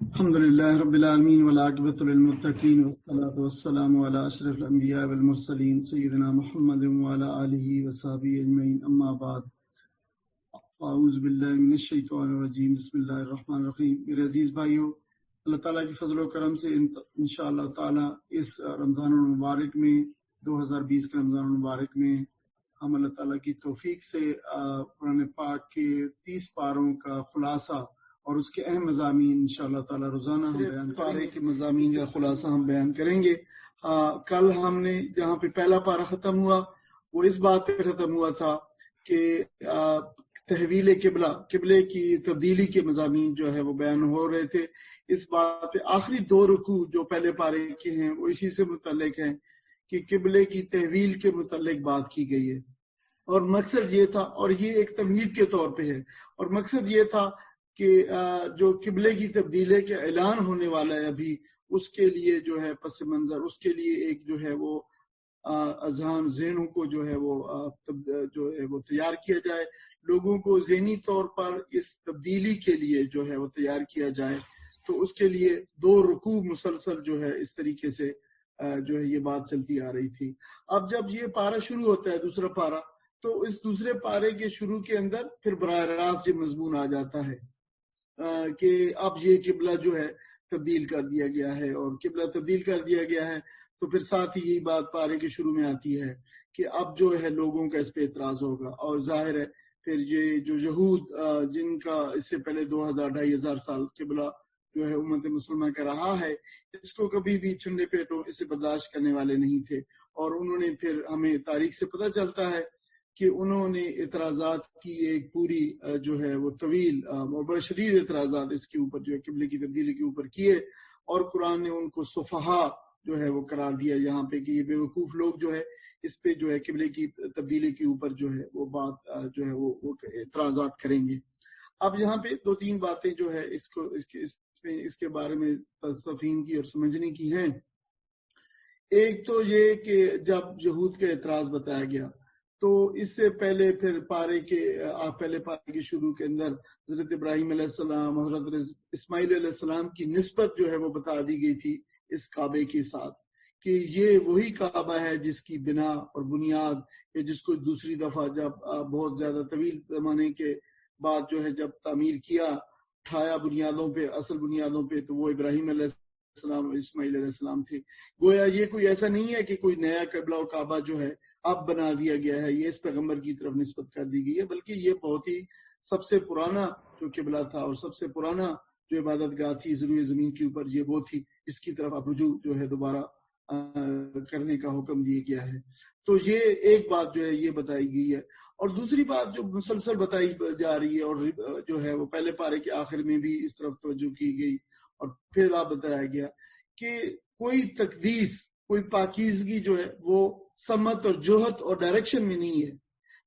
الحمد لله رب العالمين والعاقبة للمتقين والصلاة والسلام على أشرف الأنبياء والمرسلين سيدنا محمد وعلى آله وصحبه أجمعين أما بعد أعوذ بالله من الشیطان الرجیم بسم اللہ الرحمن الرحیم. میرے عزیز بھائیو، اللہ تعالیٰ کی فضل و کرم سے انشاءاللہ تعالیٰ اس رمضان المبارک میں 2020 کے رمضان المبارک میں ہم اللہ تعالیٰ کی توفیق سے قرآن پاک کے 30 پاروں کا خلاصہ اور اس کے اہم مضامین انشاءاللہ تعالیٰ روزانہ ہم بیان پارے کے مضامین کا خلاصہ ہم بیان کریں گے. کل ہم نے جہاں پہ پہلا پارہ ختم ہوا وہ اس بات پہ ختم ہوا تھا کہ تحویل قبلے کی تبدیلی کے مضامین جو ہے وہ بیان ہو رہے تھے. اس بات پہ آخری 2 رکوع جو پہلے پارے کے ہیں وہ اسی سے متعلق ہیں کہ قبلے کی تحویل کے متعلق بات کی گئی ہے، اور مقصد یہ تھا، اور یہ ایک تمہید کے طور پہ ہے، اور مقصد یہ تھا کہ جو قبلے کی تبدیلی کے اعلان ہونے والا ہے ابھی، اس کے لیے جو ہے پس منظر، اس کے لیے ایک جو ہے وہ اذہان ذہنوں کو جو ہے وہ تیار کیا جائے، لوگوں کو ذہنی طور پر اس تبدیلی کے لیے جو ہے وہ تیار کیا جائے. تو اس کے لیے 2 رکوع مسلسل جو ہے اس طریقے سے جو ہے یہ بات چلتی آ رہی تھی. اب جب یہ پارہ شروع ہوتا ہے، دوسرا پارہ، تو اس دوسرے پارے کے شروع کے اندر پھر براہ راست یہ مضمون آ جاتا ہے کہ اب یہ قبلہ جو ہے تبدیل کر دیا گیا ہے، اور قبلہ تبدیل کر دیا گیا ہے تو پھر ساتھ ہی یہی بات پارے کے شروع میں آتی ہے کہ اب جو ہے لوگوں کا اس پہ اعتراض ہوگا. اور ظاہر ہے پھر یہ جو یہود جن کا اس سے پہلے 2000-2500 سال قبلہ جو ہے امت مسلمہ کا رہا ہے، اس کو کبھی بھی ٹھنڈے پیٹوں اسے برداشت کرنے والے نہیں تھے، اور انہوں نے پھر ہمیں تاریخ سے پتہ چلتا ہے کہ انہوں نے اعتراضات کی ایک پوری جو ہے وہ طویل اور بڑے شدید اعتراضات اس کے اوپر جو ہے قبلے کی تبدیلی کے اوپر کیے، اور قرآن نے ان کو صفحاء جو ہے وہ قرار دیا یہاں پہ کہ یہ بے وقوف لوگ جو ہے اس پہ جو ہے قبلے کی تبدیلی کے اوپر جو ہے وہ بات جو ہے وہ اعتراضات کریں گے. اب یہاں پہ 2-3 باتیں جو ہے اس کے بارے میں تفہیم کی اور سمجھنے کی ہیں. ایک تو یہ کہ جب یہود کا اعتراض بتایا گیا تو اس سے پہلے پھر پہلے پارے کے شروع کے اندر حضرت ابراہیم علیہ السلام، حضرت اسماعیل علیہ السلام کی نسبت جو ہے وہ بتا دی گئی تھی اس کعبے کے ساتھ کہ یہ وہی کعبہ ہے جس کی بنا اور بنیاد، جس کو دوسری دفعہ جب بہت زیادہ طویل زمانے کے بعد جو ہے جب تعمیر کیا، اٹھایا بنیادوں پہ، اصل بنیادوں پہ، تو وہ ابراہیم علیہ السلام اور اسماعیل علیہ السلام تھے. گویا یہ کوئی ایسا نہیں ہے کہ کوئی نیا قبلہ و کعبہ جو ہے اب بنا دیا گیا ہے، یہ اس پیغمبر کی طرف نسبت کر دی گئی ہے، بلکہ یہ بہت ہی سب سے پرانا جو قبلہ تھا اور سب سے پرانا جو عبادت گاہ تھی ضروری زمین کے اوپر، یہ وہ تھی، اس کی طرف اب رجوع جو ہے دوبارہ کرنے کا حکم دیا گیا ہے. تو یہ ایک بات جو ہے یہ بتائی گئی ہے. اور دوسری بات جو مسلسل بتائی جا رہی ہے اور جو ہے وہ پہلے پارے کے آخر میں بھی اس طرف توجہ کی گئی اور پھر آپ بتایا گیا کہ کوئی تقدیس، کوئی پاکیزگی جو ہے وہ سمت اور جوہت اور ڈائریکشن میں نہیں ہے،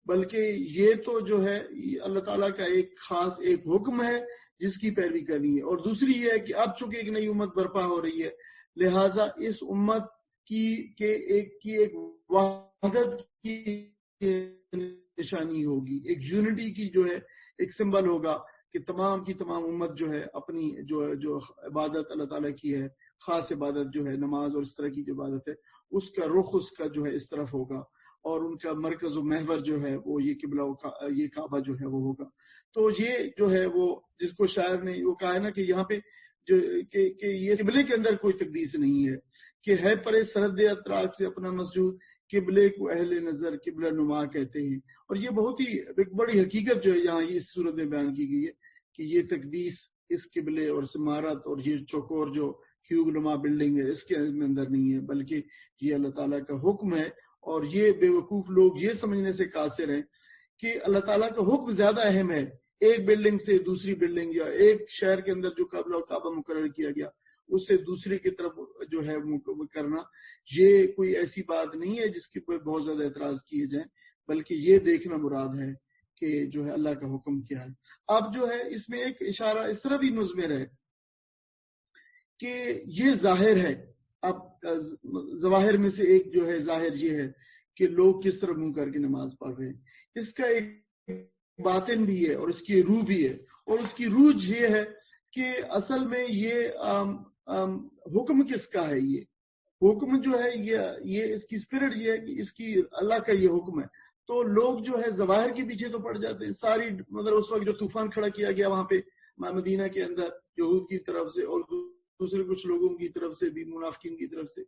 بلکہ یہ تو جو ہے اللہ تعالیٰ کا ایک خاص ایک حکم ہے جس کی پیروی کرنی ہے. اور دوسری یہ ہے کہ اب چونکہ ایک نئی امت برپا ہو رہی ہے، لہٰذا اس امت کی ایک وحدت کی نشانی ہوگی، ایک یونٹی کی جو ہے ایک سمبل ہوگا کہ تمام کی تمام امت جو ہے اپنی جو عبادت اللہ تعالیٰ کی ہے، خاص عبادت جو ہے نماز اور اس طرح کی جو عبادت ہے، اس کا رخ اس کا جو ہے اس طرف ہوگا، اور ان کا مرکز و محور جو ہے وہ یہ قبلہ یہ کعبہ جو ہے وہ ہوگا. تو یہ جو ہے وہ جس کو شاعر نے وہ کہا ہے نا کہ یہاں پہ کہ یہ قبلے کے اندر کوئی تقدیس نہیں ہے، کہ ہے پرے سرحد اطراق سے اپنا مسجود، قبلے کو اہل نظر قبلہ نما کہتے ہیں. اور یہ بہت ہی ایک بڑی حقیقت جو ہے یہاں اس صورت میں بیان کی گئی ہے کہ یہ تقدیس اس قبلے اور عمارت اور یہ چوکور جو کیوب نما بلڈنگ ہے اس کے اندر نہیں ہے، بلکہ یہ اللہ تعالیٰ کا حکم ہے. اور یہ بے وقوف لوگ یہ سمجھنے سے قاصر ہیں کہ اللہ تعالیٰ کا حکم زیادہ اہم ہے ایک بلڈنگ سے دوسری بلڈنگ، یا ایک شہر کے اندر جو قبلہ و کعبہ مقرر کیا گیا اس سے دوسری کی طرف جو ہے کرنا. یہ کوئی ایسی بات نہیں ہے جس کی کوئی بہت زیادہ اعتراض کیے جائیں، بلکہ یہ دیکھنا مراد ہے کہ جو ہے اللہ کا حکم کیا ہے. اب جو ہے اس میں ایک اشارہ اس طرح بھی مضمر ہے کہ یہ ظاہر ہے، اب ظواہر میں سے ایک جو ہے ظاہر یہ ہے کہ لوگ کس طرح منہ کر کے نماز پڑھ رہے ہیں. اس کا ایک باطن بھی ہے اور اس کی روح بھی ہے، اور اس کی روح یہ ہے کہ اصل میں یہ حکم کس کا ہے؟ یہ حکم جو ہے یہ اس کی اسپرٹ یہ ہے کہ اس کی اللہ کا یہ حکم ہے. تو لوگ جو ہے ظواہر کے پیچھے تو پڑ جاتے ہیں. ساری مطلب اس وقت جو طوفان کھڑا کیا گیا وہاں پہ مدینہ کے اندر یہود کی طرف سے اور دوسرے کچھ لوگوں کی طرف سے بھی، منافقین کی طرف سے،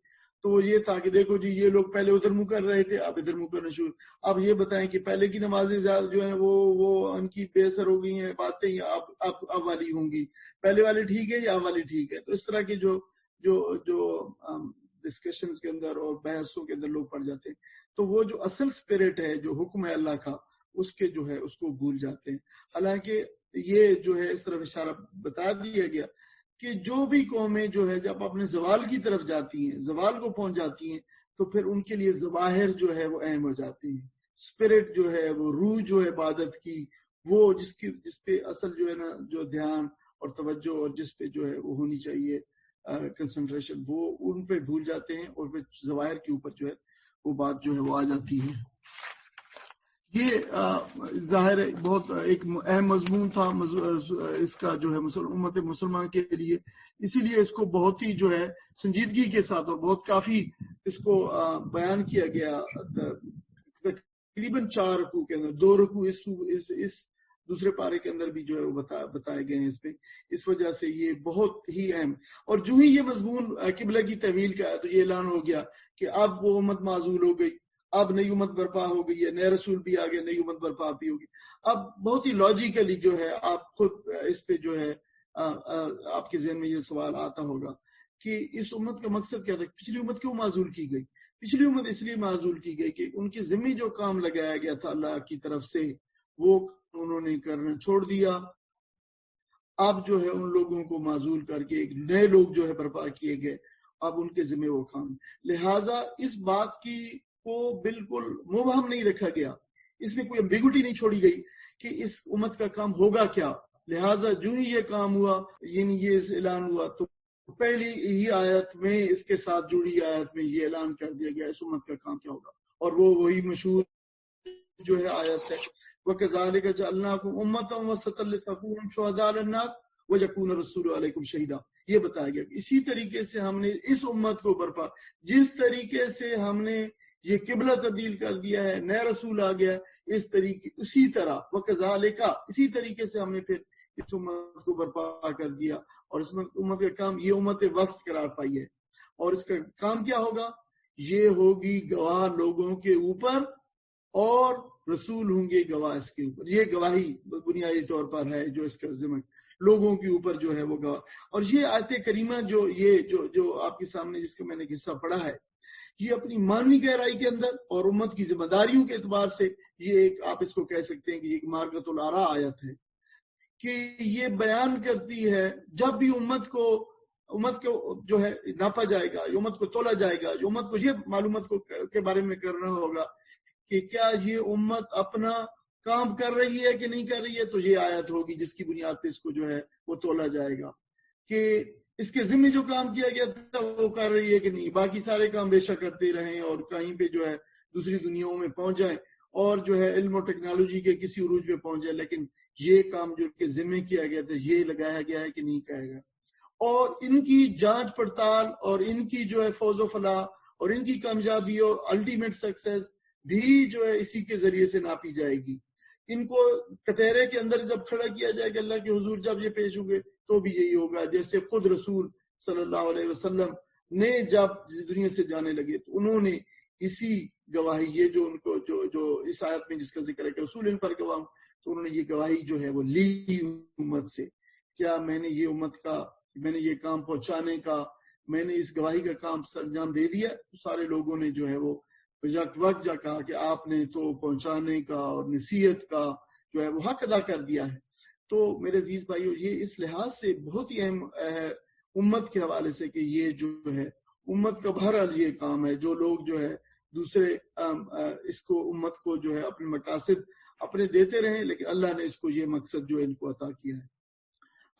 تو وہ یہ تھا کہ دیکھو جی یہ لوگ پہلے ادھر منہ کر رہے تھے، اب ادھر منہ کرنا شروع. اب یہ بتائیں کہ پہلے کی نمازیں زیادہ جو ہیں وہ ان کی بے اثر ہو گئی ہیں، باتیں اب والی ہوں گی، پہلے والی ٹھیک ہے یا اب والی ٹھیک ہے. تو اس طرح کے جو ڈسکشنز کے اندر اور بحثوں کے اندر لوگ پڑ جاتے ہیں. تو وہ جو اصل اسپرٹ ہے، جو حکم ہے اللہ کا، اس کے جو ہے اس کو بھول جاتے ہیں. حالانکہ یہ جو ہے اس طرف اشارہ بتا دیا گیا کہ جو بھی قومیں جو ہے جب اپنے زوال کی طرف جاتی ہیں، زوال کو پہنچ جاتی ہیں، تو پھر ان کے لیے ظواہر جو ہے وہ اہم ہو جاتی ہیں. اسپرٹ جو ہے وہ روح جو ہے عبادت کی، وہ جس پہ اصل جو ہے نا جو دھیان اور توجہ اور جس پہ جو ہے وہ ہونی چاہیے کنسنٹریشن، وہ ان پہ بھول جاتے ہیں اور پھر ظواہر کے اوپر جو ہے وہ بات جو ہے وہ آ جاتی ہے. یہ ظاہر بہت ایک اہم مضمون تھا اس کا جو ہے امت مسلمان کے لیے. اسی لیے اس کو بہت ہی جو ہے سنجیدگی کے ساتھ اور بہت کافی اس کو بیان کیا گیا. تقریباً 4 رکوع کے اندر 2 رکوع اس دوسرے پارے کے اندر بھی جو ہے وہ بتائے گئے ہیں اس پہ. اس وجہ سے یہ بہت ہی اہم. اور جو ہی یہ مضمون قبلہ کی تحویل کا ہے تو یہ اعلان ہو گیا کہ اب وہ امت معزول ہو گئی، اب نئی امت برپا ہو گئی ہے، نئے رسول بھی آگے، نئی امت برپا بھی ہوگی. اب بہت ہی لاجیکلی جو ہے آپ خود اس پہ جو ہے آپ کے ذہن میں یہ سوال آتا ہوگا کہ اس امت کا مقصد کیا تھا؟ پچھلی امت کیوں معزول کی گئی؟ پچھلی امت اس لیے معزول کی گئی کہ ان کی ذمہ جو کام لگایا گیا تھا اللہ کی طرف سے وہ انہوں نے کرنا چھوڑ دیا. اب جو ہے ان لوگوں کو معزول کر کے ایک نئے لوگ جو ہے برپا کیے گئے، اب ان کے ذمہ وہ کام. لہٰذا اس بات کی کو بالکل مبہم نہیں رکھا گیا، اس میں کوئی امبیگوٹی نہیں چھوڑی گئی کہ اس امت کا کام ہوگا کیا. لہٰذا جو ہی یہ کام ہوا، یعنی یہ اعلان ہوا، تو پہلی ہی آیت میں اس کے ساتھ جڑی آیت میں یہ اعلان کر دیا گیا اس امت کا کام کیا ہوگا. اور وہی مشہور جو ہے آیت ہے وَكَذَلِكَ جَعَلْنَاكُمْ أُمَّةً وَسَطًا لِتَكُونُوا شُهَدَاءَ عَلَى النَّاسِ وَيَكُونَ الرَّسُولُ عَلَيْكُمْ شَهِيدًا. یہ بتایا گیا اسی طریقے سے ہم نے اس امت کو برپا، جس طریقے سے ہم نے یہ قبلہ تبدیل کر دیا ہے، نیا رسول آ گیا، اس طریقے اسی طرح وَكَذَلِكَ اسی طریقے سے ہم نے پھر اس امت کو برپا کر دیا. اور اس امت کا کام یہ امت وسط قرار پائی ہے. اور اس کا کام کیا ہوگا؟ یہ ہوگی گواہ لوگوں کے اوپر اور رسول ہوں گے گواہ اس کے اوپر. یہ گواہی بنیادی طور پر ہے جو اس کا ذمہ لوگوں کے اوپر جو ہے وہ گواہ. اور یہ آیت کریمہ جو آپ کے سامنے جس کا میں نے حصہ پڑھا ہے، یہ اپنی معنوی گہرائی کے اندر اور امت کی ذمہ داریوں کے اعتبار سے یہ ایک آپ اس کو کہہ سکتے ہیں کہ ایک مارکۃ الآراء آیت ہے کہ یہ بیان کرتی ہے جب بھی امت کو جو ہے ناپا جائے گا، امت کو تولا جائے گا، جو امت کو یہ معلومات کے بارے میں کرنا ہوگا کہ کیا یہ امت اپنا کام کر رہی ہے کہ نہیں کر رہی ہے، تو یہ آیت ہوگی جس کی بنیاد پہ اس کو جو ہے وہ تولا جائے گا کہ اس کے ذمہ جو کام کیا گیا تھا وہ کر رہی ہے کہ نہیں. باقی سارے کام بے شک کرتے رہیں اور کہیں پہ جو ہے دوسری دنیاؤں میں پہنچ جائیں اور جو ہے علم و ٹیکنالوجی کے کسی عروج پہ پہنچ جائے، لیکن یہ کام جو کہ ذمہ کیا گیا تھا یہ لگایا گیا ہے کہ نہیں کہے گا. اور ان کی جانچ پڑتال اور ان کی جو ہے فوز و فلاح اور ان کی کامیابی اور الٹیمیٹ سکسیس بھی جو ہے اسی کے ذریعے سے ناپی جائے گی. ان کو کٹہرے کے اندر جب کھڑا کیا جائے گا اللہ کے حضور جب یہ پیش ہوں گے تو بھی یہی ہوگا. جیسے خود رسول صلی اللہ علیہ وسلم نے جب دنیا سے جانے لگے تو انہوں نے اسی گواہی، یہ جو ان کو جو اس آیت میں جس کا ذکر ہے کہ رسول ان پر گواہ، تو انہوں نے یہ گواہی جو ہے وہ لی امت سے. کیا میں نے یہ کام پہنچانے کا، میں نے اس گواہی کا کام سر انجام دے دیا. سارے لوگوں نے جو ہے وہ وقت جا کہا کہ آپ نے تو پہنچانے کا اور نصیحت کا جو ہے وہ حق ادا کر دیا ہے. تو میرے عزیز بھائیو، یہ اس لحاظ سے بہت ہی اہم ہے امت کے حوالے سے کہ یہ جو ہے امت کا بہرحال یہ کام ہے. جو لوگ جو ہے دوسرے اس کو امت کو جو ہے اپنے مقاصد اپنے دیتے رہیں، لیکن اللہ نے اس کو یہ مقصد جو ان کو عطا کیا ہے.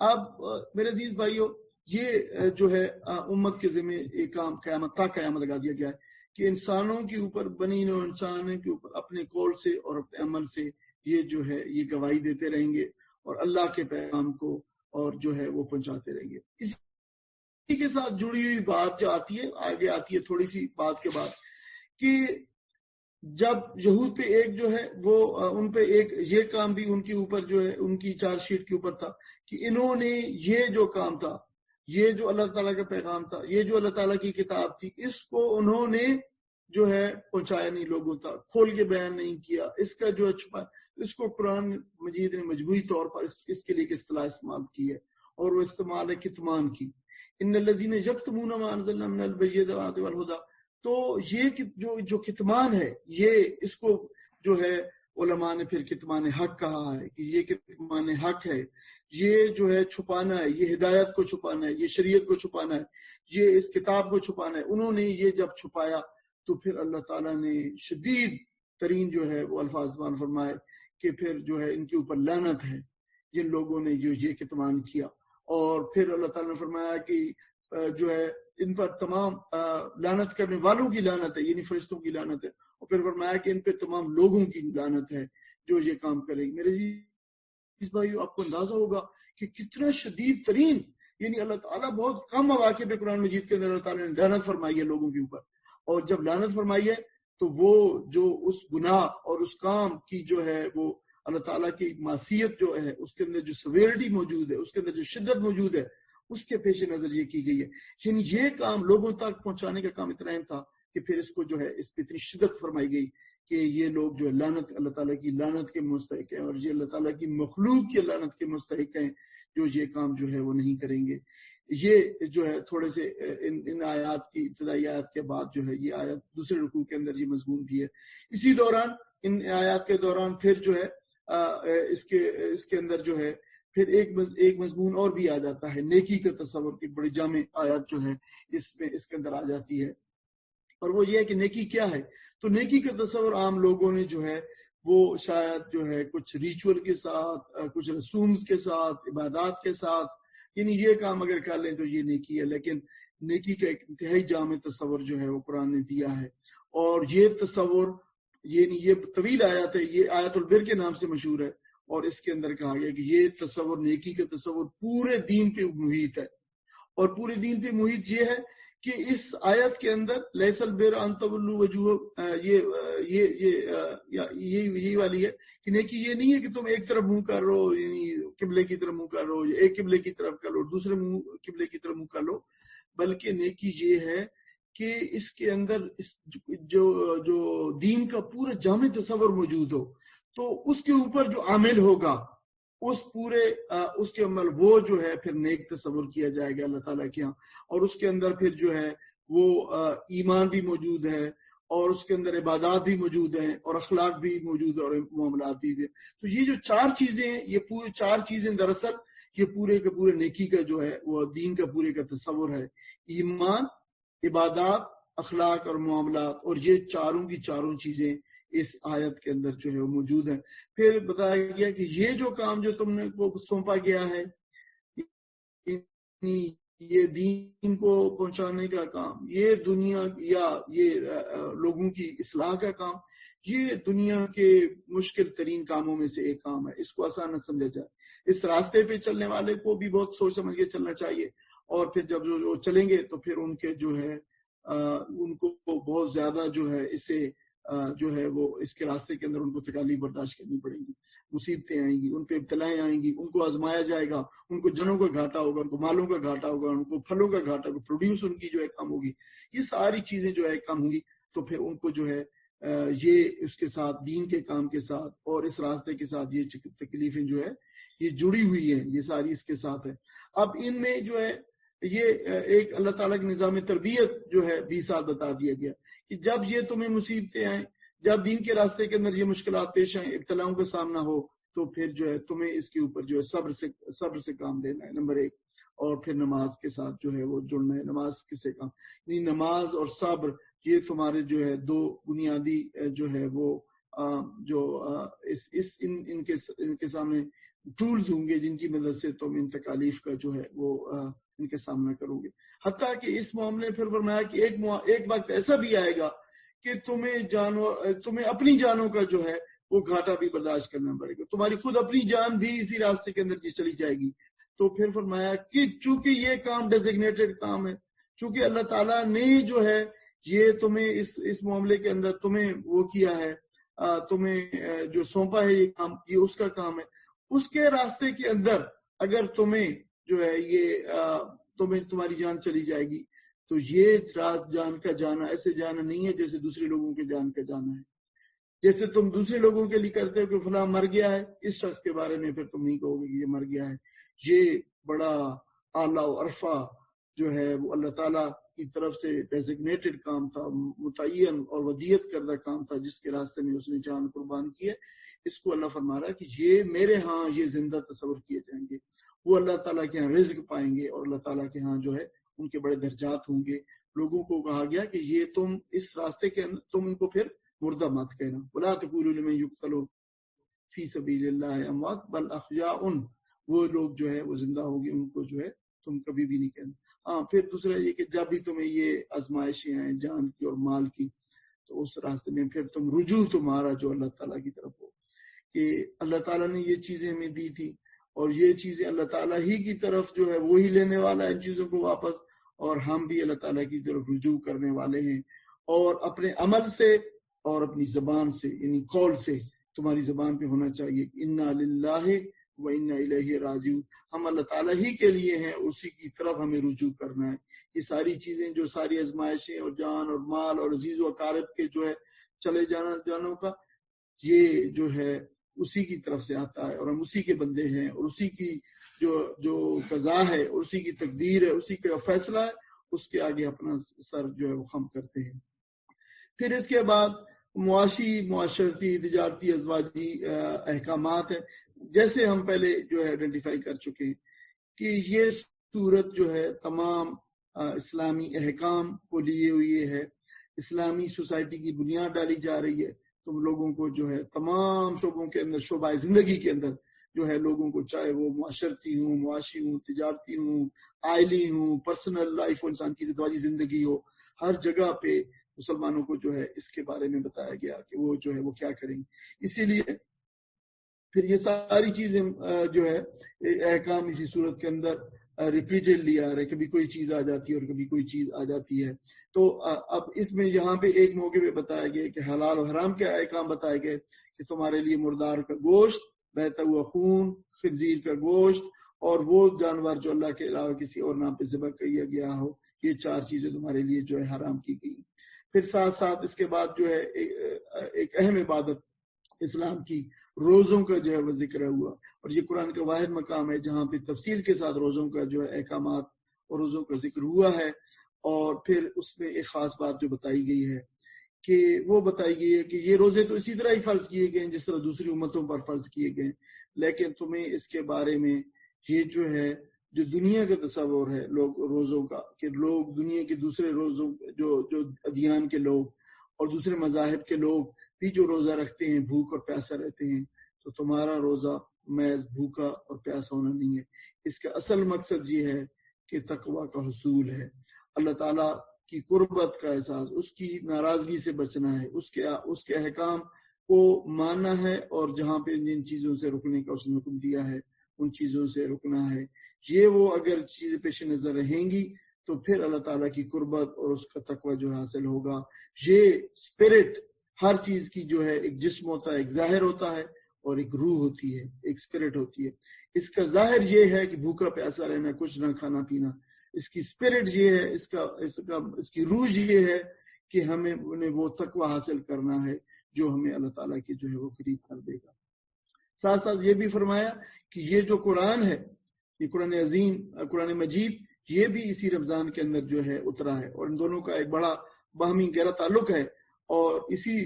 اب میرے عزیز بھائیو، یہ جو ہے امت کے ذمہ ایک کام قیامت لگا دیا گیا ہے کہ انسانوں کے اوپر، بنی نوع انسانوں کے اوپر اپنے قول سے اور اپنے عمل سے یہ جو ہے یہ گواہی دیتے رہیں گے اور اللہ کے پیغام کو اور جو ہے وہ پہنچاتے رہیں گے. اسی کے ساتھ جڑی ہوئی بات جو آتی ہے آگے آتی ہے تھوڑی سی بات کے بعد کہ جب یہود پہ ایک جو ہے وہ ان پہ ایک یہ کام بھی ان کے اوپر جو ہے ان کی چارج شیٹ کے اوپر تھا کہ انہوں نے یہ جو کام تھا، یہ جو اللہ تعالیٰ کا پیغام تھا، یہ جو اللہ تعالیٰ کی کتاب تھی، اس کو انہوں نے جو ہے پہنچایا نہیں لوگوں تک، کھول کے بیان نہیں کیا، اس کا جو چھپا، اس کو قرآن مجید نے مجموعی طور پر اس کے لیے ایک اصطلاح استعمال کی ہے اور وہ استعمال ہے کتمان کی. ان الذین یکتمون ما انزلنا من البینات والہدی. تو یہ جو کتمان ہے، یہ اس کو جو ہے علماء نے پھر کتمان حق کہا ہے کہ یہ کتمان حق ہے، یہ جو ہے چھپانا ہے، یہ ہدایت کو چھپانا ہے، یہ شریعت کو چھپانا ہے، یہ اس کتاب کو چھپانا ہے. انہوں نے یہ جب چھپایا تو پھر اللہ تعالیٰ نے شدید ترین جو ہے وہ الفاظ بیان فرمائے کہ پھر جو ہے ان کے اوپر لعنت ہے جن لوگوں نے یہ کتمان کیا. اور پھر اللہ تعالیٰ نے فرمایا کہ جو ہے ان پر تمام لعنت کرنے والوں کی لعنت ہے، یعنی فرشتوں کی لعنت ہے. اور پھر فرمایا کہ ان پہ تمام لوگوں کی لعنت ہے جو یہ کام کریں گے. میرے اس بھائیو آپ کو اندازہ ہوگا کہ کتنا شدید ترین، یعنی اللہ تعالیٰ بہت کم مواقع پہ قرآن مجید کے اندر اللہ تعالیٰ نے لعنت فرمائی ہے لوگوں کے اوپر. اور جب لعنت فرمائی ہے تو وہ جو اس گناہ اور اس کام کی جو ہے وہ اللہ تعالیٰ کی معصیت جو ہے اس کے اندر جو سویرٹی موجود ہے، اس کے اندر جو شدت موجود ہے، اس کے پیش نظر یہ کی گئی ہے. یعنی یہ کام لوگوں تک پہنچانے کا کام اتنا اہم تھا کہ پھر اس کو جو ہے اس پہ اتنی شدت فرمائی گئی کہ یہ لوگ جو ہے لعنت، اللہ تعالیٰ کی لعنت کے مستحق ہیں اور یہ اللہ تعالیٰ کی مخلوق کی لعنت کے مستحق ہیں جو یہ کام جو ہے وہ نہیں کریں گے. یہ جو ہے تھوڑے سے ان آیات کی ابتدائی آیات کے بعد جو ہے یہ آیات دوسرے رکوع کے اندر یہ مضمون بھی ہے. اسی دوران ان آیات کے دوران پھر جو ہے اس کے اندر جو ہے پھر ایک مضمون اور بھی آ جاتا ہے، نیکی کا تصور کی بڑی جامع آیات جو ہے اس کے اندر آ جاتی ہے. اور وہ یہ ہے کہ نیکی کیا ہے. تو نیکی کا تصور عام لوگوں نے جو ہے وہ شاید جو ہے کچھ ریچول کے ساتھ، کچھ رسومز کے ساتھ، عبادات کے ساتھ، یعنی یہ کام اگر کر لیں تو یہ نیکی ہے. لیکن نیکی کا ایک انتہائی جامع تصور جو ہے وہ قرآن نے دیا ہے. اور یہ تصور یہ طویل آیت ہے، یہ آیت البر کے نام سے مشہور ہے. اور اس کے اندر کہا گیا کہ یہ تصور، نیکی کا تصور پورے دین پہ محیط ہے. اور پورے دین پہ محیط یہ ہے کہ اس آیت کے اندر لیس البر ان تولوا وجوہ، یہ والی ہے کہ نیکی یہ نہیں ہے کہ تم ایک طرف منہ کر رہو، یعنی قبلے کی طرف منہ کر رہو، ایک قبلے کی طرف کر لو، دوسرے قبلے کی طرف منہ کر لو. بلکہ نیکی یہ ہے کہ اس کے اندر جو دین کا پورا جامع تصور موجود ہو، تو اس کے اوپر جو عامل ہوگا اس کے عمل وہ جو ہے پھر نیک تصور کیا جائے گا اللہ تعالیٰ کے ہاں. اور اس کے اندر پھر جو ہے وہ ایمان بھی موجود ہے، اور اس کے اندر عبادات بھی موجود ہیں، اور اخلاق بھی موجود ہے، اور معاملات بھی ہیں. تو یہ جو چار چیزیں ہیں، یہ پورے چار چیزیں دراصل یہ پورے کے پورے نیکی کا جو ہے وہ دین کا پورے کا تصور ہے. ایمان، عبادات، اخلاق اور معاملات، اور یہ چاروں کی چاروں چیزیں اس آیت کے اندر جو ہے وہ موجود ہیں. پھر بتایا گیا کہ یہ جو کام جو تم نے کو سونپا گیا ہے، یہ دین کو پہنچانے کا کام، یہ دنیا یا یہ لوگوں کی اصلاح کا کام، یہ دنیا کے مشکل ترین کاموں میں سے ایک کام ہے. اس کو آسان نہ سمجھا جائے. اس راستے پہ چلنے والے کو بھی بہت سوچ سمجھ کے چلنا چاہیے. اور پھر جب جو چلیں گے تو پھر ان کے جو ہے ان کو بہت زیادہ جو ہے اسے جو ہے وہ اس کے راستے کے اندر ان کو تکالیف برداشت کرنی پڑیں گی، مصیبتیں آئیں گی، ان پہ ابتلائیں آئیں گی، ان کو آزمایا جائے گا، ان کو جنوں کا گھاٹا ہوگا، ان کو مالوں کا گھاٹا ہوگا، ان کو پھلوں کا گھاٹا ہوگا، پروڈیوس ان کی جو ہے کم ہوگی. یہ ساری چیزیں جو ہے کم ہوں گی. تو پھر ان کو جو ہے یہ اس کے ساتھ دین کے کام کے ساتھ اور اس راستے کے ساتھ یہ تکلیفیں جو ہے یہ جڑی ہوئی ہیں، یہ ساری اس کے ساتھ ہے. اب ان میں جو ہے یہ ایک اللہ تعالیٰ کے نظام تربیت جو ہے بھی ساتھ بتا دیا گیا کہ جب یہ تمہیں مصیبتیں آئیں، جب دین کے راستے کے اندر یہ مشکلات پیش آئیں، ابتلاؤں کا سامنا ہو، تو پھر جو ہے تمہیں اس کے اوپر جو ہے صبر سے کام لینا ہے، نمبر ایک. اور پھر نماز کے ساتھ جو ہے وہ جڑنا ہے. نماز کس سے کام، یعنی نماز اور صبر یہ تمہارے جو ہے دو بنیادی جو ہے وہ جو ان کے سامنے ٹولز ہوں گے جن کی مدد سے تم ان تکالیف کا جو ہے وہ ان کے سامنا کرو گے. حتیٰ کہ اس معاملے پھر فرمایا کہ ایک وقت ایسا بھی آئے گا کہ تمہیں اپنی جانوں کا جو ہے وہ گھاٹا بھی برداشت کرنا پڑے گا. تمہاری خود اپنی جان بھی اسی راستے کے اندر چلی جائے گی. تو پھر فرمایا کہ چونکہ یہ کام ڈیزگنیٹڈ کام ہے، چونکہ اللہ تعالیٰ نے جو ہے یہ تمہیں اس معاملے کے اندر تمہیں وہ کیا ہے، تمہیں جو سونپا ہے یہ کام، یہ اس کا کام ہے، اس کے راستے کے اندر اگر تمہیں جو ہے یہ تمہیں تمہاری جان چلی جائے گی تو یہ جان کا جانا ایسے جانا نہیں ہے جیسے دوسرے لوگوں کے جان کا جانا ہے. جیسے تم دوسرے لوگوں کے لیے کرتے ہو کہ فلاں مر گیا ہے، اس شخص کے بارے میں پھر تم نہیں کہو گے کہ یہ مر گیا ہے. یہ بڑا اعلیٰ و عرفہ جو ہے وہ اللہ تعالیٰ کی طرف سے ڈیزگنیٹڈ کام تھا، متعین اور ودیت کردہ کام تھا، جس کے راستے میں اس نے جان قربان کی ہے. اس کو اللہ فرما رہا ہے کہ یہ میرے ہاں یہ زندہ تصور کیے جائیں گے، وہ اللہ تعالیٰ کے ہاں رزق پائیں گے اور اللہ تعالیٰ کے ہاں جو ہے ان کے بڑے درجات ہوں گے. لوگوں کو کہا گیا کہ یہ تم اس راستے کے اندر تم ان کو پھر مردہ مت کہنا، وَلَا تَقُولُوا لِمَن يُقْتَلُ فِي سَبِيلِ اللَّهِ أَمْوَاتٌ بَلْ أَحْيَاءٌ، وہ لوگ جو ہے وہ زندہ ہوگی، ان کو جو ہے تم کبھی بھی نہیں کہنا. ہاں پھر دوسرا یہ کہ جب بھی تمہیں یہ آزمائشیں ہیں جان کی اور مال کی تو اس راستے میں پھر تم رجوع تمہارا جو اللہ تعالیٰ کی طرف ہو، کہ اللہ تعالیٰ نے یہ چیزیں ہمیں دی تھی اور یہ چیزیں اللہ تعالیٰ ہی کی طرف جو ہے وہی لینے والا ہے ان چیزوں کو واپس، اور ہم بھی اللہ تعالیٰ کی طرف رجوع کرنے والے ہیں. اور اپنے عمل سے اور اپنی زبان سے یعنی قول سے تمہاری زبان پہ ہونا چاہیے کہ انا للہ و انا الیہ راجعون، ہم اللہ تعالیٰ ہی کے لیے ہیں، اسی کی طرف ہمیں رجوع کرنا ہے. یہ ساری چیزیں جو ساری آزمائشیں اور جان اور مال اور عزیز و اقارب کے جو ہے چلے جانوں کا یہ جو ہے اسی کی طرف سے آتا ہے اور ہم اسی کے بندے ہیں اور اسی کی جو قضا ہے اور اسی کی تقدیر ہے، اسی کا فیصلہ ہے، اس کے آگے اپنا سر جو ہے وہ خم کرتے ہیں. پھر اس کے بعد معاشرتی تجارتی ازواجی احکامات ہیں، جیسے ہم پہلے جو ہے آئیڈینٹیفائی کر چکے ہیں کہ یہ صورت جو ہے تمام اسلامی احکام کو لیے ہوئی ہے. اسلامی سوسائٹی کی بنیاد ڈالی جا رہی ہے. تم لوگوں کو جو ہے تمام شعبوں کے اندر، شعبہ زندگی کے اندر جو ہے لوگوں کو، چاہے وہ معاشرتی ہوں، معاشی ہوں، تجارتی ہوں، آئلی ہوں، پرسنل لائف ہو، انسان کی ازدواجی زندگی ہو، ہر جگہ پہ مسلمانوں کو جو ہے اس کے بارے میں بتایا گیا کہ وہ جو ہے وہ کیا کریں گے. اسی لیے پھر یہ ساری چیزیں جو ہے احکام اسی صورت کے اندر ریپیٹڈلی آ رہے، کبھی کوئی چیز آ جاتی ہے اور کبھی کوئی چیز آ جاتی ہے. تو اب اس میں یہاں پہ ایک موقع پہ بتایا گیا کہ حلال و حرام کے احکام بتائے گئے کہ تمہارے لیے مردار کا گوشت، بہتا ہوا خون، خنزیر کا گوشت اور وہ جانور جو اللہ کے علاوہ کسی اور نام پہ ذبح کیا گیا ہو، یہ چار چیزیں تمہارے لیے جو ہے حرام کی گئی. پھر ساتھ ساتھ اس کے بعد جو ہے ایک اہم عبادت اسلام کی روزوں کا جو ہے وہ ذکر ہوا، اور یہ قرآن کا واحد مقام ہے جہاں پہ تفصیل کے ساتھ روزوں کا جو ہے احکامات اور روزوں کا ذکر ہوا ہے. اور پھر اس میں ایک خاص بات جو بتائی گئی ہے کہ وہ بتائی گئی ہے کہ یہ روزے تو اسی طرح ہی فرض کیے گئے ہیں جس طرح دوسری امتوں پر فرض کیے گئے، لیکن تمہیں اس کے بارے میں یہ جو ہے جو دنیا کا تصور ہے لوگ روزوں کا، کہ لوگ دنیا کے دوسرے روزوں جو ادیان کے لوگ اور دوسرے مذاہب کے لوگ بھی جو روزہ رکھتے ہیں بھوک اور پیاسا رہتے ہیں، تو تمہارا روزہ محض بھوکا اور پیاسا ہونا نہیں ہے. اس کا اصل مقصد یہ ہے کہ تقویٰ کا حصول ہے، اللہ تعالیٰ کی قربت کا احساس، اس کی ناراضگی سے بچنا ہے، اس کے احکام کو ماننا ہے، اور جہاں پہ جن چیزوں سے رکنے کا اس نے حکم دیا ہے ان چیزوں سے رکنا ہے. یہ وہ اگر چیزیں پیش نظر رہیں گی تو پھر اللہ تعالیٰ کی قربت اور اس کا تقویٰ جو حاصل ہوگا. یہ اسپرٹ ہر چیز کی جو ہے ایک جسم ہوتا ہے، ایک ظاہر ہوتا ہے اور ایک روح ہوتی ہے، ایک اسپرٹ ہوتی ہے. اس کا ظاہر یہ ہے کہ بھوکا پیاسا رہنا، کچھ نہ کھانا پینا. اس کی اسپرٹ یہ ہے، اس کی روح یہ ہے کہ ہمیں انہیں وہ تقویٰ حاصل کرنا ہے جو ہمیں اللہ تعالیٰ کی جو ہے وہ قریب کر دے گا. ساتھ ساتھ یہ بھی فرمایا کہ یہ جو قرآن ہے، یہ قرآن عظیم، قرآن مجید، یہ بھی اسی رمضان کے اندر جو ہے اترا ہے، اور ان دونوں کا ایک بڑا باہمی گہرا تعلق ہے. اور اسی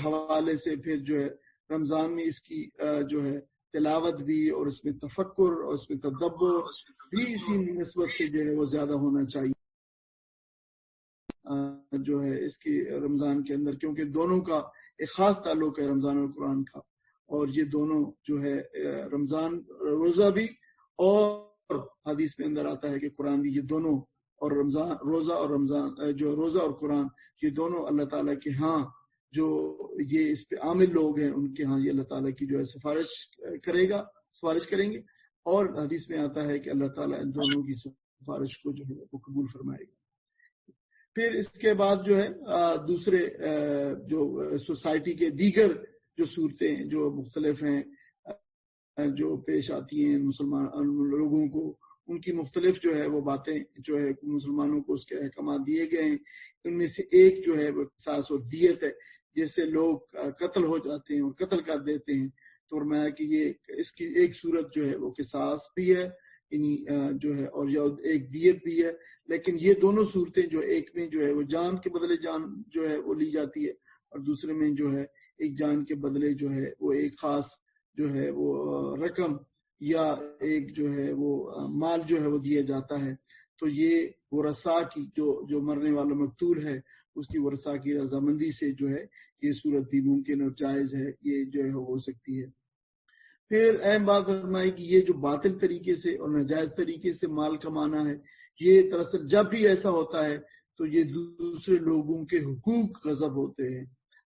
حوالے سے پھر جو ہے رمضان میں اس کی جو ہے تلاوت بھی اور اس میں تفکر اور اس میں تدبر بھی اسی نسبت سے جو ہے وہ زیادہ ہونا چاہیے جو ہے اس کی رمضان کے اندر، کیونکہ دونوں کا ایک خاص تعلق ہے رمضان اور قرآن کا. اور یہ دونوں جو ہے رمضان روزہ بھی اور حدیث میں اندر آتا ہے کہ قرآن بھی، یہ دونوں اور رمضان روزہ اور قرآن، یہ دونوں اللہ تعالیٰ کے ہاں جو یہ اس پہ عامل لوگ ہیں ان کے ہاں یہ اللہ تعالیٰ کی جو ہے سفارش کریں گے. اور حدیث میں آتا ہے کہ اللہ تعالیٰ ان دونوں کی سفارش کو جو ہے وہ قبول فرمائے گا۔ پھر اس کے بعد جو ہے دوسرے جو سوسائٹی کے دیگر جو صورتیں جو مختلف ہیں جو پیش آتی ہیں مسلمان لوگوں کو، ان کی مختلف جو ہے وہ باتیں جو ہے مسلمانوں کو اس کے احکامات دیے گئے ہیں۔ ان میں سے ایک جو ہے وہ قصاص اور دیت ہے، جس سے لوگ قتل ہو جاتے ہیں اور قتل کر دیتے ہیں، تو فرمایا کہ یہ اس کی ایک صورت جو ہے وہ قصاص بھی ہے یعنی جو ہے اور ایک دیت بھی ہے، لیکن یہ دونوں صورتیں جو ایک میں جو ہے وہ جان کے بدلے جان جو ہے وہ لی جاتی ہے، اور دوسرے میں جو ہے ایک جان کے بدلے جو ہے وہ ایک خاص جو ہے وہ رقم یا ایک جو ہے وہ مال جو ہے وہ دیا جاتا ہے۔ تو یہ ورثاء کی جو مرنے والا مقتول ہے اس کی ورثاء کی رضامندی سے جو ہے یہ صورت بھی ممکن اور جائز ہے، یہ جو ہے ہو سکتی ہے۔ پھر اہم بات فرمائی کہ یہ جو باطل طریقے سے اور ناجائز طریقے سے مال کمانا ہے، یہ دراصل جب بھی ایسا ہوتا ہے تو یہ دوسرے لوگوں کے حقوق غصب ہوتے ہیں،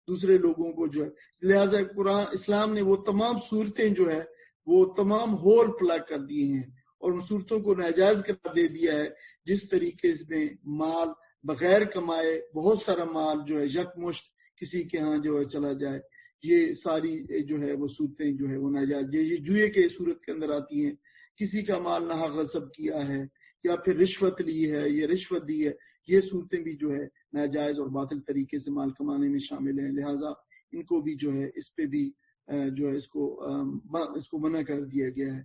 دوسرے لوگوں کو جو ہے، لہٰذا قرآن اسلام نے وہ تمام صورتیں جو ہے وہ تمام ہول پلگ کر دیے ہیں اور ان صورتوں کو ناجائز قرار دے دیا ہے، جس طریقے سے مال بغیر کمائے بہت سارا مال جو ہے یکمشت کسی کے ہاں جو ہے چلا جائے، یہ ساری جو ہے وہ صورتیں جو ہے وہ ناجائز، یہ جوئے کے صورت کے اندر آتی ہیں، کسی کا مال نہ غصب کیا ہے یا پھر رشوت لی ہے یا رشوت دی ہے، یہ صورتیں بھی جو ہے ناجائز اور باطل طریقے سے مال کمانے میں شامل ہیں، لہٰذا ان کو بھی جو ہے اس پہ بھی جو ہے اس کو منع کر دیا گیا ہے۔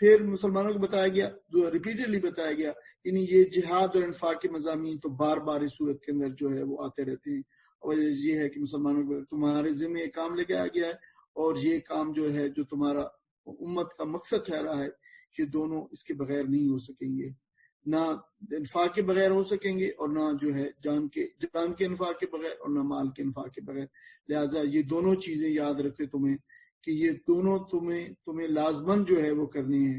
پھر مسلمانوں کو بتایا گیا، جو ریپیٹڈلی بتایا گیا، یعنی یہ جہاد اور انفاق کے مضامین تو بار بار اس صورت کے اندر جو ہے وہ آتے رہتے ہیں، اور یہ ہے کہ مسلمانوں کو تمہارے ذمہ ایک کام لے کے آ گیا ہے اور یہ کام جو ہے جو تمہارا امت کا مقصد ٹھہرا ہے، یہ دونوں اس کے بغیر نہیں ہو سکیں گے، نہ انفاق کے بغیر ہو سکیں گے اور نہ جو ہے جان کے انفاق کے بغیر اور نہ مال کے انفاق کے بغیر، لہٰذا یہ دونوں چیزیں یاد رکھتے تمہیں کہ یہ دونوں تمہیں لازمن جو ہے وہ کرنی ہے،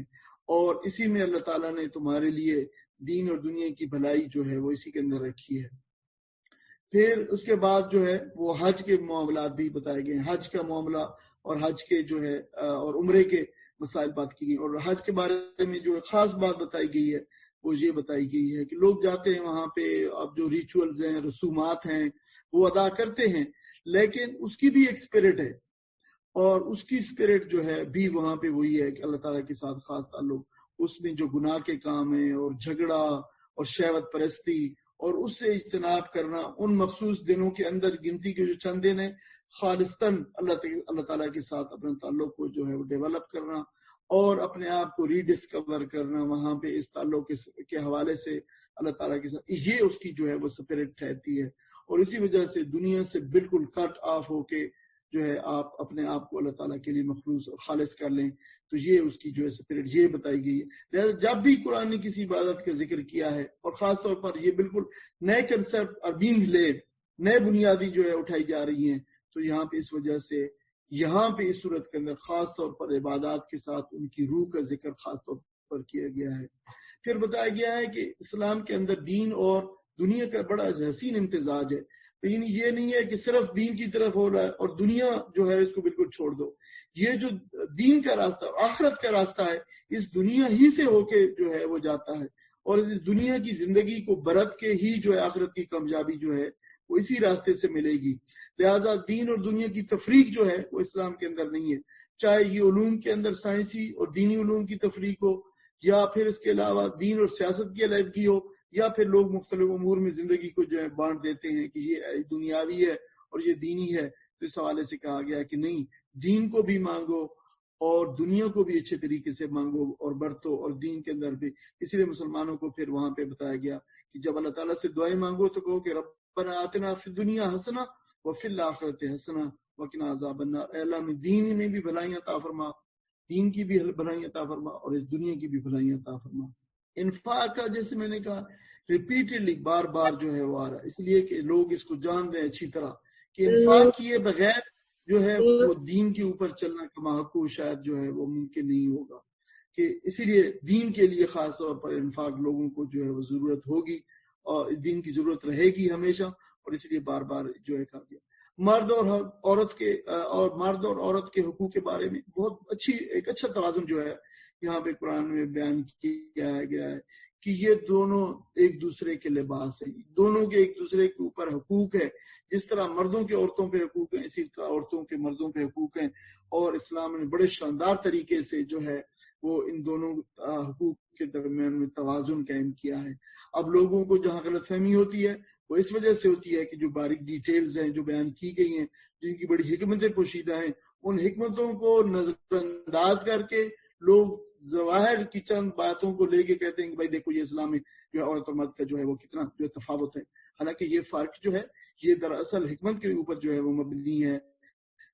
اور اسی میں اللہ تعالیٰ نے تمہارے لیے دین اور دنیا کی بھلائی جو ہے وہ اسی کے اندر رکھی ہے۔ پھر اس کے بعد جو ہے وہ حج کے معاملات بھی بتائے گئے ہیں، حج کا معاملہ اور حج کے جو ہے اور عمرے کے مسائل بات کی گئی، اور حج کے بارے میں جو خاص بات بتائی گئی ہے وہ یہ بتائی گئی ہے کہ لوگ جاتے ہیں وہاں پہ، اب جو ریچولز ہیں رسومات ہیں وہ ادا کرتے ہیں، لیکن اس کی بھی ایک اسپرٹ ہے، اور اس کی اسپرٹ جو ہے بھی وہاں پہ وہی ہے کہ اللہ تعالیٰ کے ساتھ خاص تعلق، اس میں جو گناہ کے کام ہیں اور جھگڑا اور شہوت پرستی اور اس سے اجتناب کرنا، ان مخصوص دنوں کے اندر گنتی کے جو چند دن ہیں خالصتاً اللہ تعالیٰ کے ساتھ اپنے تعلق کو جو ہے وہ ڈیولپ کرنا اور اپنے آپ کو ری ڈسکور کرنا وہاں پہ اس تعلق کے حوالے سے اللہ تعالیٰ کے ساتھ، یہ اس کی جو ہے وہ اسپرٹ ٹھہرتی ہے، اور اسی وجہ سے دنیا سے بالکل کٹ آف ہو کے جو ہے آپ اپنے آپ کو اللہ تعالیٰ کے لیے مخلوص اور خالص کر لیں، تو یہ اس کی جو ہے اسپرٹ یہ بتائی گئی ہے۔ لہٰذا جب بھی قرآن نے کسی عبادت کا ذکر کیا ہے، اور خاص طور پر یہ بالکل نئے کنسپٹ اور بینگ لیڈ، نئے بنیادی جو ہے اٹھائی جا رہی ہیں، تو یہاں پہ اس وجہ سے یہاں پہ اس صورت کے اندر خاص طور پر عبادات کے ساتھ ان کی روح کا ذکر خاص طور پر کیا گیا ہے۔ پھر بتایا گیا ہے کہ اسلام کے اندر دین اور دنیا کا بڑا حسین امتزاج ہے، یعنی یہ نہیں ہے کہ صرف دین کی طرف ہو رہا ہے اور دنیا جو ہے اس کو بالکل چھوڑ دو، یہ جو دین کا راستہ آخرت کا راستہ ہے اس دنیا ہی سے ہو کے جو ہے وہ جاتا ہے، اور اس دنیا کی زندگی کو برت کے ہی جو ہے آخرت کی کامیابی جو ہے وہ اسی راستے سے ملے گی، لہذا دین اور دنیا کی تفریق جو ہے وہ اسلام کے اندر نہیں ہے، چاہے یہ علوم کے اندر سائنسی اور دینی علوم کی تفریق ہو، یا پھر اس کے علاوہ دین اور سیاست کی علیحدگی ہو، یا پھر لوگ مختلف امور میں زندگی کو جو ہے بانٹ دیتے ہیں کہ یہ دنیاوی ہے اور یہ دینی ہے، تو اس حوالے سے کہا گیا کہ نہیں، دین کو بھی مانگو اور دنیا کو بھی اچھے طریقے سے مانگو اور برتو، اور دین کے اندر بھی، اس لیے مسلمانوں کو پھر وہاں پہ بتایا گیا کہ جب اللہ تعالیٰ سے دعائیں مانگو تو کہو کہ ربنا آتنا فی الدنیا حسنہ وفی الآخرۃ حسنہ وقنا عذاب النار، اے اللہ میں دین میں بھی بھلائیاں عطا فرما، دین کی بھی بھلائیاں عطا فرما اور اس دنیا کی بھی بھلائیاں عطا فرما۔ انفاق کا جیسے میں نے کہا ریپیٹڈلی بار بار جو ہے وہ آ رہا ہے، اس لیے کہ لوگ اس کو جان دیں اچھی طرح کہ انفاق کیے بغیر جو ہے وہ دین کے اوپر چلنا کما حقوق شاید جو ہے وہ ممکن نہیں ہوگا، کہ اسی لیے دین کے لیے خاص طور پر انفاق لوگوں کو جو ہے وہ ضرورت ہوگی اور دین کی ضرورت رہے گی ہمیشہ، اور اس لیے بار بار جو ہے کہا گیا۔ مرد اور عورت کے حقوق کے بارے میں بہت ایک اچھا توازن جو ہے یہاں پہ قرآن میں بیان کیا گیا ہے کہ یہ دونوں ایک دوسرے کے لباس ہیں، دونوں کے ایک دوسرے کے اوپر حقوق ہے. جس طرح مردوں کے عورتوں پہ حقوق ہیں اسی طرح عورتوں کے مردوں پہ حقوق ہیں، اور اسلام نے بڑے شاندار طریقے سے جو ہے وہ ان دونوں حقوق کے درمیان میں توازن قائم کیا ہے. اب لوگوں کو جہاں غلط فہمی ہوتی ہے وہ اس وجہ سے ہوتی ہے کہ جو باریک ڈیٹیلز ہیں جو بیان کی گئی ہیں، جن کی بڑی حکمتیں پوشیدہ ہیں، ان حکمتوں کو نظر انداز کر کے لوگ ظواہر کی چند باتوں کو لے کے کہتے ہیں کہ بھائی دیکھو یہ اسلام میں جو ہے عورت اور مرد کا جو ہے وہ کتنا جو تفاوت ہے. حالانکہ یہ فرق جو ہے یہ دراصل حکمت کے اوپر جو ہے وہ مبنی ہے،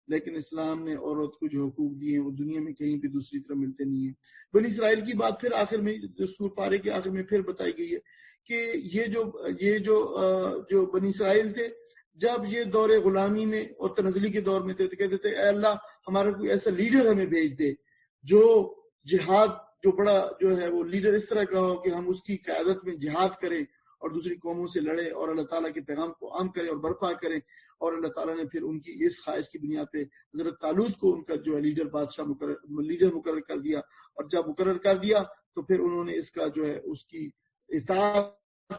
لیکن اسلام نے عورت کو جو حقوق دیے ہیں وہ دنیا میں کہیں بھی دوسری طرح ملتے نہیں ہیں. بنی اسرائیل کی بات پھر آخر میں سورہ پارے کے آخر میں پھر بتائی گئی ہے کہ یہ جو بنی اسرائیل تھے جب یہ دور غلامی میں اور تنزلی کے دور میں تھے تو کہتے تھے اے اللہ ہمارا کوئی ایسا لیڈر ہمیں بھیج دے جو جہاد جو بڑا جو ہے وہ لیڈر اس طرح کا ہو کہ ہم اس کی قیادت میں جہاد کریں اور دوسری قوموں سے لڑے اور اللہ تعالیٰ کے پیغام کو عام کریں اور برپا کریں. اور اللہ تعالیٰ نے پھر ان کی اس خواہش کی بنیاد پہ حضرت طالوت کو ان کا جو ہے لیڈر مقرر کر دیا، اور جب مقرر کر دیا تو پھر انہوں نے اس کا جو ہے اس کی اطاعت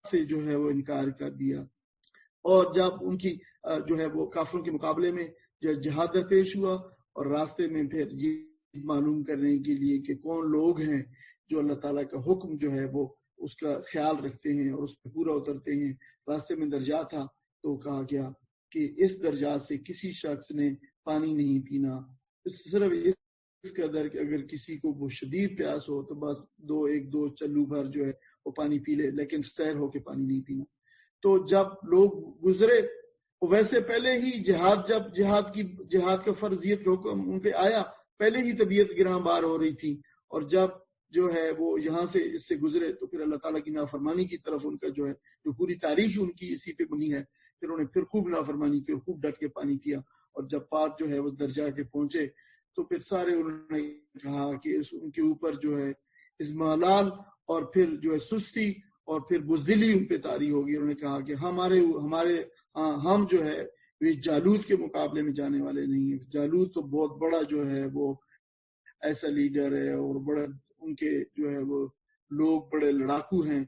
سے جو ہے وہ انکار کر دیا. اور جب ان کی جو ہے وہ کافروں کے مقابلے میں جو جہاد درپیش ہوا اور راستے میں پھر یہ معلوم کرنے کے لیے کہ کون لوگ ہیں جو اللہ تعالیٰ کا حکم جو ہے وہ اس کا خیال رکھتے ہیں اور اس پہ پورا اترتے ہیں، راستے میں درجہ تھا تو کہا گیا کہ اس درجات سے کسی شخص نے پانی نہیں پینا، صرف اس قدر کہ اگر کسی کو وہ شدید پیاس ہو تو بس ایک دو چلو بھر جو ہے وہ پانی پی لے، لیکن سیر ہو کے پانی نہیں پینا. تو جب لوگ گزرے ویسے پہلے ہی جہاد کا فرضیت کا حکم ان پہ آیا، پہلے ہی طبیعت گراں بار ہو رہی تھی، اور جب جو ہے وہ یہاں سے اس سے گزرے تو پھر اللہ تعالیٰ کی نافرمانی کی طرف ان کا جو ہے جو پوری تاریخ ان کی اسی پہ بنی ہے. پھر انہوں نے پھر خوب نافرمانی کی، خوب ڈٹ کے پانی پیا، اور جب پاک جو ہے وہ درجہ کے پہنچے تو پھر سارے انہوں نے کہا کہ ان کے اوپر جو ہے ازمالال اور پھر جو ہے سستی اور پھر بزدلی ان پہ طاری ہوگی. انہوں نے کہا کہ ہم جو ہے یہ جالوت کے مقابلے میں جانے والے نہیں ہیں. جالوت تو بہت بڑا جو ہے وہ ایسا لیڈر ہے اور بڑا ان کے جو ہے وہ لوگ بڑے لڑاکو ہیں،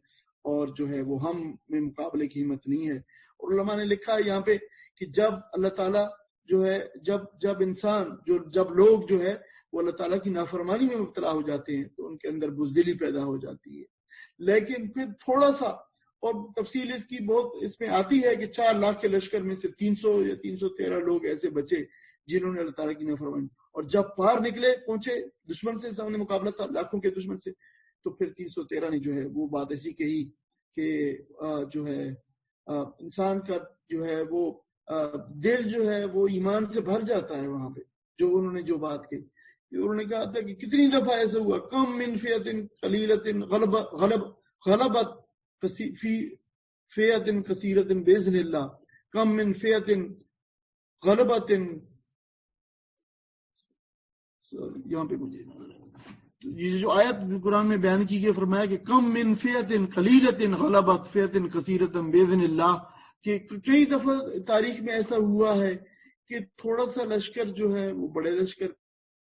اور جو ہے وہ ہم میں مقابلے کی ہمت نہیں ہے. اور علماء نے لکھا ہے یہاں پہ کہ جب اللہ تعالیٰ جو ہے جب انسان جب لوگ جو ہے وہ اللہ تعالیٰ کی نافرمانی میں مبتلا ہو جاتے ہیں تو ان کے اندر بزدلی پیدا ہو جاتی ہے. لیکن پھر تھوڑا سا اور تفصیل اس کی بہت اس میں آتی ہے کہ 4 لاکھ کے لشکر میں سے 300 یا 313 لوگ ایسے بچے جنہوں نے اللہ تعالیٰ کی نافرمانی، اور جب باہر نکلے پہنچے دشمن سے سامنے مقابلہ تھا لاکھوں کے دشمن سے، تو پھر 313 نے جو ہے وہ بات ایسی کہی کہ جو ہے انسان کا جو ہے وہ دل جو ہے وہ ایمان سے بھر جاتا ہے. وہاں پہ جو انہوں نے جو بات کہی، انہوں نے کہا تھا کہ کتنی دفعہ ایسا ہوا کم من فیۃ قلیلۃ غلبت فی فیۃ کثیرۃ باذن اللہ، کم من فیۃ غلبت. یہاں پہ مجھے یہ جو آیت قرآن میں بیان کی گئی فرمایا کہ کم من فیۃ قلیلۃ غلبت فیۃ کثیرۃ باذن اللہ، کہ کئی دفعہ تاریخ میں ایسا ہوا ہے کہ تھوڑا سا لشکر جو ہے وہ بڑے لشکر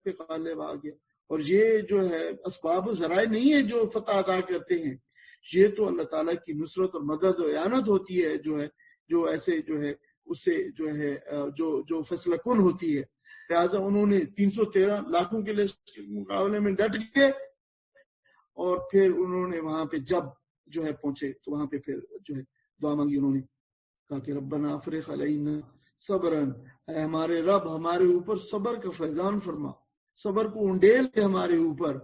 پہ غالب آ گیا. اور یہ جو ہے اسباب و ذرائع نہیں ہے جو فتح ادا کرتے ہیں، یہ تو اللہ تعالیٰ کی نصرت اور مدد و اعانت ہوتی ہے جو ایسے جو ہے اس سے جو ہے جو فیصلہ کن ہوتی ہے. لہٰذا انہوں نے 313 لاکھوں کے مقابلے میں ڈٹ گئے، اور پھر انہوں نے وہاں پہ جب جو ہے پہنچے تو وہاں پہ پھر جو ہے دعا مانگی. انہوں نے کہا کہ ربنا افرغ علینا صبرا، اے ہمارے رب ہمارے اوپر صبر کا فیضان فرما، صبر کو انڈیل کے ہمارے اوپر،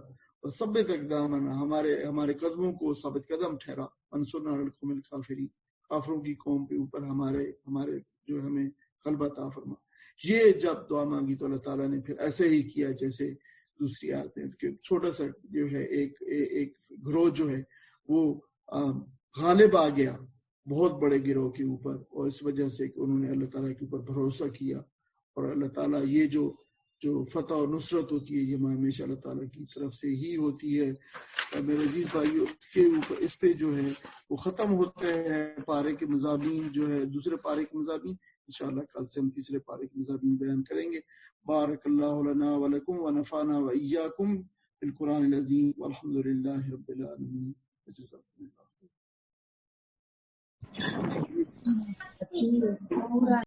اور ثبت اقدامنا ہمارے قدموں کو ثابت قدم ٹھہرا، انصرنا علی القوم الکافرین، کافروں کی قوم کے اوپر ہمارے جو ہمیں غلبہ عطا فرما. یہ جب دعا مانگی تو اللہ تعالیٰ نے پھر ایسے ہی کیا جیسے دوسری آیت ہے کہ چھوٹا سا جو ہے ایک گروہ جو ہے وہ غالب آ گیا بہت بڑے گروہ کے اوپر، اور اس وجہ سے کہ انہوں نے اللہ تعالیٰ کے اوپر بھروسہ کیا. اور اللہ تعالیٰ یہ جو فتح اور نصرت ہوتی ہے یہ ہمیشہ اللہ تعالیٰ کی طرف سے ہی ہوتی ہے. میرے عزیز بھائیو کے اوپر اس پہ جو ہے وہ ختم ہوتے ہیں پارے کے مضامین، جو ہے دوسرے پارے کے مضامین. انشاءاللہ کل سے ہم تیسرے پارے کے مضامین بیان کریں گے. بارک اللہ لنا ولکم ونفعنا وإیاکم القرآن العظیم والحمد للہ رب العالمین. جزاکم اللہ خیر.